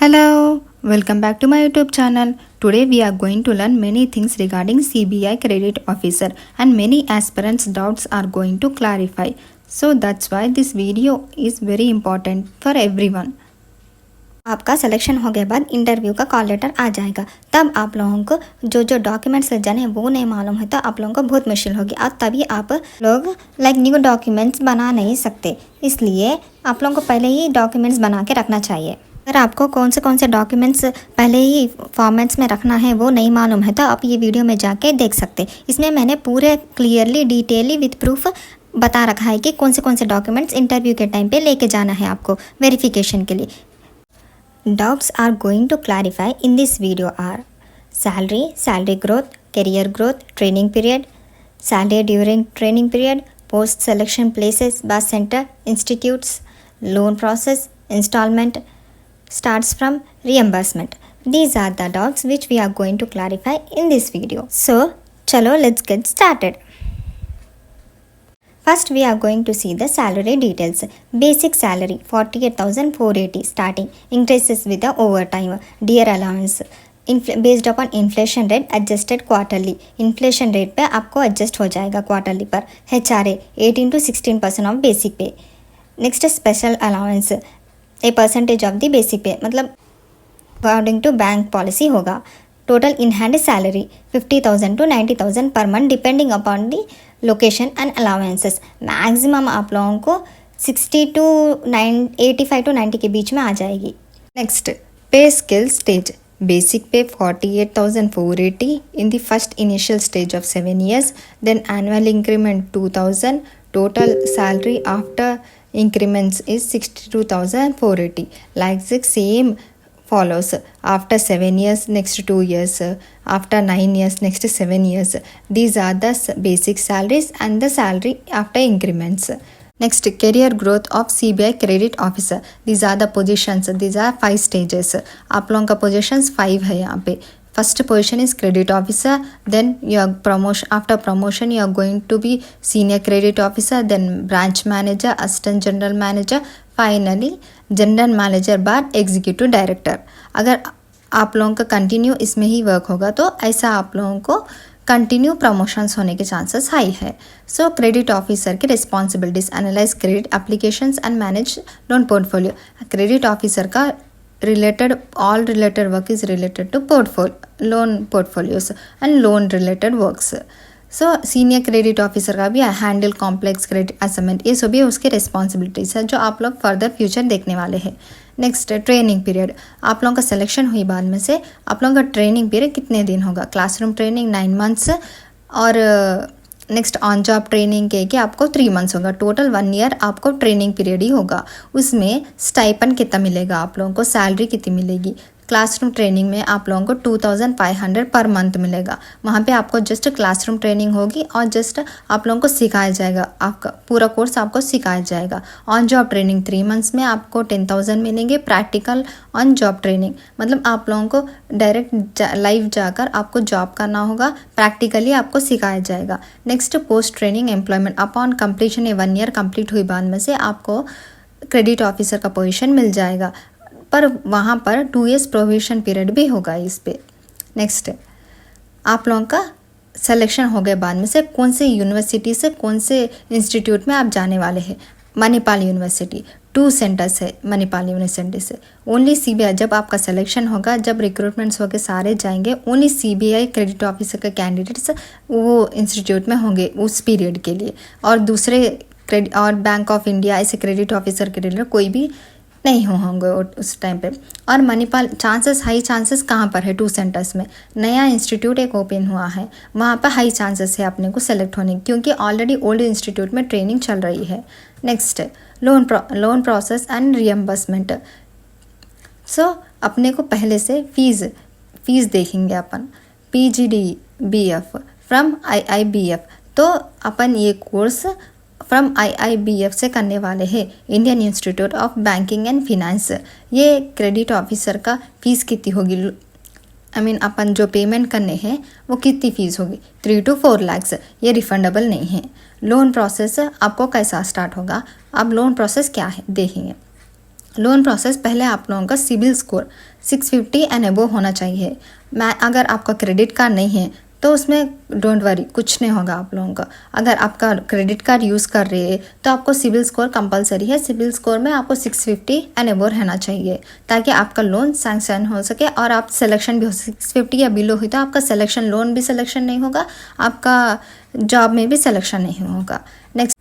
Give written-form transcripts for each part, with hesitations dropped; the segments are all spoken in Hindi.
Hello, welcome back to my YouTube channel. Today we are going to learn many things regarding CBI credit officer and many aspirants doubts are going to clarify. So that's why this video is very important for everyone. आपका सिलेक्शन हो गए बाद इंटरव्यू का कॉल लेटर आ जाएगा। तब आप लोगों को जो डॉक्यूमेंट्स ले जाने हैं वो नहीं मालूम है तो आप लोगों को बहुत मुश्किल होगी और तभी आप लोग न्यू डॉक्यूमेंट्स बना नहीं सकते। इसलिए आप लोगों को पहले ही डॉक्यूमेंट्स बना के रखना चाहिए। अगर आपको कौन से डॉक्यूमेंट्स पहले ही फॉर्मेट्स में रखना है वो नहीं मालूम है तो आप ये वीडियो में जाके देख सकते। इसमें मैंने पूरे क्लियरली डिटेली विथ प्रूफ बता रखा है कि कौन से डॉक्यूमेंट्स इंटरव्यू के टाइम पे लेके जाना है आपको वेरिफिकेशन के लिए। Doubts are going to clarify in this video are salary growth, career growth, training period, salary during training period, post selection places, bus center, institutes, loan process, installment, starts from reimbursement. These are the doubts which we are going to clarify in this video. So, chalo let's get started. First we are going to see the salary details. Basic salary 48,480 starting, increases with the overtime, dear allowance based upon inflation rate adjusted quarterly. Inflation rate पे आपको adjust हो जाएगा quarterly पर। HRA 18 to 16% of basic pay. Next special allowance a percentage of the basic pay, मतलब according to bank policy होगा। Total in hand salary 50,000 to 90,000 per month depending upon the location and allowances. Maximum आप लोगों को 85 to 90 के बीच में आ जाएगी। Next, pay scale stage. Basic pay 48,480 in the first initial stage of 7 years. Then annual increment 2,000. Total salary after increments is 62,480. Like the same follows after 7 years, next 2 years, after 9 years, next 7 years. These are the basic salaries and the salary after increments. Next, career growth of CBI credit officer. These are the positions. These are 5 stages. आप लोगों का positions 5 है यहाँ पे। First position is credit officer, then your promotion, after promotion you are going to be senior credit officer, then branch manager, assistant general manager, finally general manager बार एग्जीक्यूटिव डायरेक्टर। अगर आप लोगों का कंटिन्यू इसमें ही वर्क होगा तो ऐसा आप लोगों को कंटिन्यू प्रमोशंस होने के चांसेस हाई है। सो क्रेडिट ऑफिसर की responsibilities analyse credit applications and manage loan portfolio. Credit officer का all related work is related to loan portfolios and loan related works. So senior credit officer का भी हैंडल कॉम्प्लेक्स क्रेडिट असेसमेंट, ये सभी उसके रिस्पॉन्सिबिलिटीज है जो आप लोग फर्दर फ्यूचर देखने वाले हैं। Next, training period. आप लोगों का सिलेक्शन हुई बाद में से आप लोगों का ट्रेनिंग पीरियड कितने दिन होगा? क्लासरूम ट्रेनिंग 9 months और नेक्स्ट ऑन जॉब ट्रेनिंग के आपको 3 months होगा। टोटल 1 year आपको ट्रेनिंग पीरियड ही होगा। उसमें स्टाइपन कितना मिलेगा आप लोगों को, सैलरी कितनी मिलेगी? क्लासरूम ट्रेनिंग में आप लोगों को 2,500 पर मंथ मिलेगा। वहाँ पे आपको जस्ट क्लासरूम ट्रेनिंग होगी और जस्ट आप लोगों को सिखाया जाएगा, आपका पूरा कोर्स आपको सिखाया जाएगा। ऑन जॉब ट्रेनिंग 3 months में आपको 10,000 मिलेंगे। प्रैक्टिकल ऑन जॉब ट्रेनिंग मतलब आप लोगों को डायरेक्ट लाइव जाकर आपको जॉब करना होगा, प्रैक्टिकली आपको सिखाया जाएगा। Next, post training employment. Upon completion 1 year complete हुई बाद में से आपको क्रेडिट ऑफिसर का पोजीशन मिल जाएगा, पर वहाँ पर 2 years प्रोविजन पीरियड भी होगा इस पे। नेक्स्ट, आप लोगों का सिलेक्शन हो गए बाद में से कौन से यूनिवर्सिटी से कौन से इंस्टीट्यूट में आप जाने वाले हैं? मणिपाल यूनिवर्सिटी 2 centers है मणिपाल यूनिवर्सिटी से। ओनली CBI जब आपका सिलेक्शन होगा, जब रिक्रूटमेंट्स होकर सारे जाएंगे, ओनली CBI क्रेडिट ऑफिसर के कैंडिडेट्स वो इंस्टीट्यूट में होंगे उस पीरियड के लिए, और दूसरे क्रेडिट और बैंक ऑफ इंडिया ऐसे क्रेडिट ऑफिसर के लिए कोई भी नहीं होंगे उस टाइम पे। और मणिपाल हाई चांसेस कहाँ पर है? 2 centers में। नया इंस्टीट्यूट एक ओपन हुआ है, वहाँ पर हाई चांसेस है अपने को सेलेक्ट होने की, क्योंकि ऑलरेडी ओल्ड इंस्टीट्यूट में ट्रेनिंग चल रही है। Next, loan process and reimbursement. So अपने को पहले से फीस देखेंगे अपन। PGDBF फ्रॉम IIBF, तो अपन ये कोर्स फ्रॉम IIBF से करने वाले हैं, Indian institute of banking and finance. ये क्रेडिट ऑफिसर का फीस कितनी होगी? अपन जो पेमेंट करने हैं वो कितनी फीस होगी? 3 to 4 lakhs। ये रिफंडेबल नहीं है। लोन प्रोसेस आपको कैसा स्टार्ट होगा? अब लोन प्रोसेस क्या है देखेंगे। लोन प्रोसेस पहले आप लोगों का सिबिल स्कोर 650 एंड अबव होना चाहिए। अगर आपका क्रेडिट कार्ड नहीं है तो उसमें डोंट वरी, कुछ नहीं होगा आप लोगों का। अगर आपका क्रेडिट कार्ड यूज़ कर रहे हैं तो आपको सिबिल स्कोर कंपलसरी है। सिबिल स्कोर में आपको 650 एंड अबव रहना चाहिए ताकि आपका लोन सैंक्शन हो सके और आप सिलेक्शन भी हो। 650 या बिलो हुई तो आपका सिलेक्शन, लोन भी सिलेक्शन नहीं होगा, आपका जॉब में भी सिलेक्शन नहीं होगा। Next,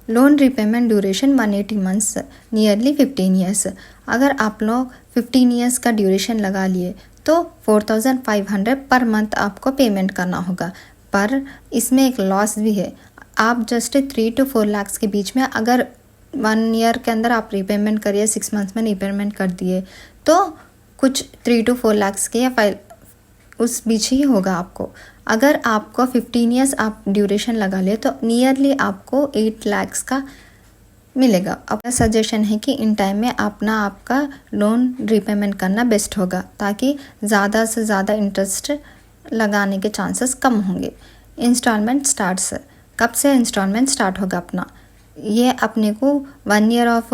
loan repayment duration 180 months, nearly 15 years. अगर आप लोग 15 ईयर्स का ड्यूरेशन लगा लिए तो 4500 पर मंथ आपको पेमेंट करना होगा। पर इसमें एक लॉस भी है। आप जस्ट 3 to 4 लाख के बीच में अगर 1 ईयर के अंदर आप रीपेमेंट करिए, 6 मंथ्स में रीपेमेंट कर दिए तो कुछ 3 to 4 लाख के या 5 उस बीच ही होगा आपको। अगर आपको 15 ईयर्स आप ड्यूरेशन लगा लिए तो नियरली आपको 8 लाख का मिलेगा। अब सजेशन है कि इन टाइम में आपका लोन रिपेमेंट करना बेस्ट होगा ताकि ज़्यादा से ज़्यादा इंटरेस्ट लगाने के चांसेस कम होंगे। इंस्टॉलमेंट स्टार्ट्स, कब से इंस्टॉलमेंट स्टार्ट होगा अपना, ये अपने को 1 ईयर ऑफ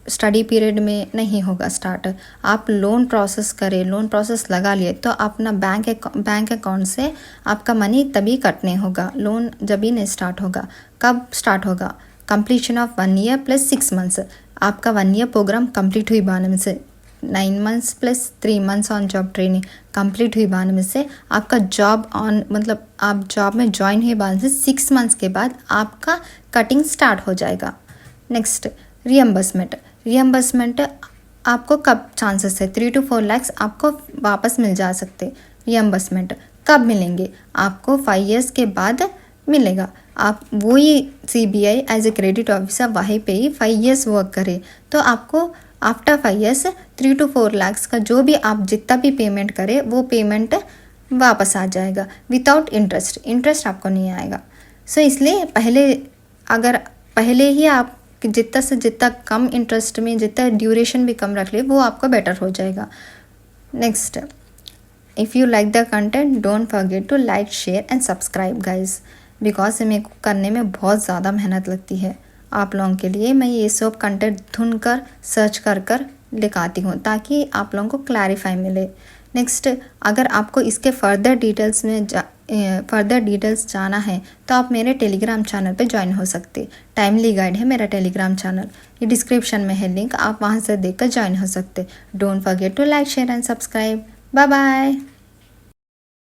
स्टडी पीरियड में नहीं होगा स्टार्ट। आप लोन प्रोसेस करें, लोन प्रोसेस लगा लिए तो अपना बैंक अकाउंट से आपका मनी तभी कटने होगा, लोन जब ही नहीं स्टार्ट होगा। कब स्टार्ट होगा, completion of 1 year plus 6 months. आपका 1 ईयर प्रोग्राम कंप्लीट हुई बाद में से 9 months plus 3 months on job training complete हुई बाद में से आपका जॉब ऑन, मतलब आप जॉब में ज्वाइन हुए बाद से 6 मंथ्स के बाद आपका कटिंग स्टार्ट हो जाएगा। नेक्स्ट, रियम्बर्समेंट आपको कब चांसेस है, 3 to 4 लाख आपको वापस मिल जा सकते। रियम्बर्समेंट कब मिलेंगे, आपको 5 ईयर्स के बाद मिलेगा। आप वही CBI as a credit officer वहीं पे ही 5 ईयर्स वर्क करें तो आपको आफ्टर 5 ईयर्स 3 to 4 लाख का जो भी आप जितना भी पेमेंट करें वो पेमेंट वापस आ जाएगा विदाउट इंटरेस्ट आपको नहीं आएगा। सो इसलिए पहले ही आप जितना से जितना कम इंटरेस्ट में, जितना ड्यूरेशन भी कम रख ले वो आपको बेटर हो जाएगा। Next, if you like the content don't forget to like, share and subscribe guys, because मेरे को करने में बहुत ज़्यादा मेहनत लगती है आप लोगों के लिए। मैं ये सब कंटेंट ढूंढ कर सर्च कर दिखाती हूँ ताकि आप लोगों को क्लैरिफाई मिले। नेक्स्ट, अगर आपको इसके फर्दर डिटेल्स जाना है तो आप मेरे टेलीग्राम चैनल पे ज्वाइन हो सकते। टाइमली गाइड है मेरा टेलीग्राम चैनल, ये डिस्क्रिप्शन में है लिंक, आप वहाँ से देखकर ज्वाइन हो सकते। Don't forget to like, share and subscribe. Bye bye.